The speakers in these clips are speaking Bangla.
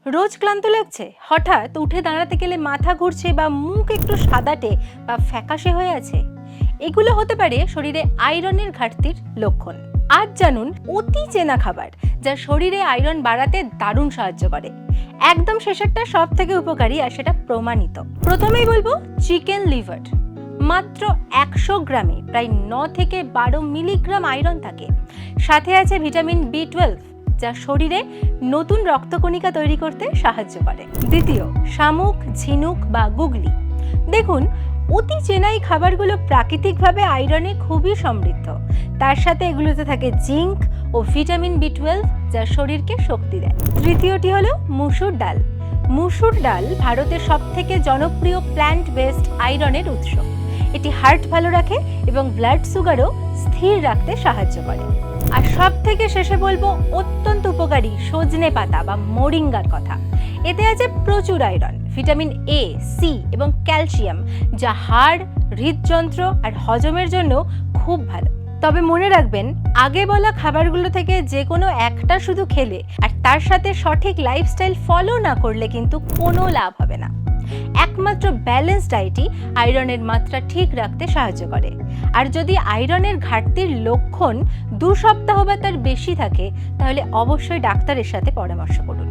রোজ ক্লান্ত লাগছে, হঠাৎ উঠে দাঁড়াতে গেলে মাথা ঘুরছে বা মুখ একটু সাদাটে বা ফ্যাকাশে হয়ে আছে, এগুলো হতে পারে শরীরে আয়রনের ঘাটতির লক্ষণ। আজ জানুন অতি চেনা খাবার যা শরীরে আয়রন বাড়াতে দারুণ সাহায্য করে। একদম শেষেরটা সব থেকে উপকারী আর সেটা প্রমাণিত। প্রথমেই বলবো চিকেন লিভার। মাত্র 100 গ্রামে প্রায় 9 থেকে 12 মিলিগ্রাম আয়রন থাকে। সাথে আছে ভিটামিন B12 যা শরীরে নতুন রক্তকণিকা তৈরি করতে সাহায্য করে। দ্বিতীয়, শামুক, ঝিনুক বা গুগলি। দেখুন, অতি চেনা এই খাবারগুলো প্রাকৃতিকভাবে আয়রনে খুবই সমৃদ্ধ। তার সাথে এগুলোতে থাকে জিঙ্ক ও ভিটামিন B12 যা শরীরকে শক্তি দেয়। তৃতীয়টি হলো মুসুর ডাল। মুসুর ডাল ভারতের সবথেকে জনপ্রিয় প্ল্যান্ট বেসড আয়রনের উৎস। এটি হার্ট ভালো রাখে এবং ব্লাড সুগারও স্থির রাখতে সাহায্য করে। আর সব থেকে শেষে বলবো অত্যন্ত উপকারী সজনে পাতা বা মোরিঙ্গার কথা। এতে আছে প্রচুর আয়রন, ভিটামিন A, C এবং ক্যালসিয়াম যা হাড়, হৃদযন্ত্র আর হজমের জন্য খুব ভালো। তবে মনে রাখবেন, আগে বলা খাবারগুলো থেকে যে কোনো একটা শুধু খেলে আর তার সাথে সঠিক লাইফস্টাইল ফলো না করলে কিন্তু কোনো লাভ হবে না। একমাত্র ব্যালেন্স ডায়েটই আয়রনের মাত্রা ঠিক রাখতে সাহায্য করে। আর যদি আয়রনের ঘাটতির লক্ষণ 2 সপ্তাহ বা তার বেশি থাকে, তাহলে অবশ্যই ডাক্তারের সাথে পরামর্শ করুন।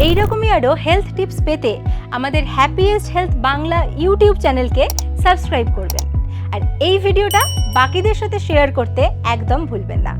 এইরকমই আরও হেলথ টিপস পেতে আমাদের হ্যাপিয়েস্ট হেলথ বাংলা ইউটিউব চ্যানেলকে সাবস্ক্রাইব করবেন। আর এই ভিডিওটা বাকিদের সাথে শেয়ার করতে একদম ভুলবেন না।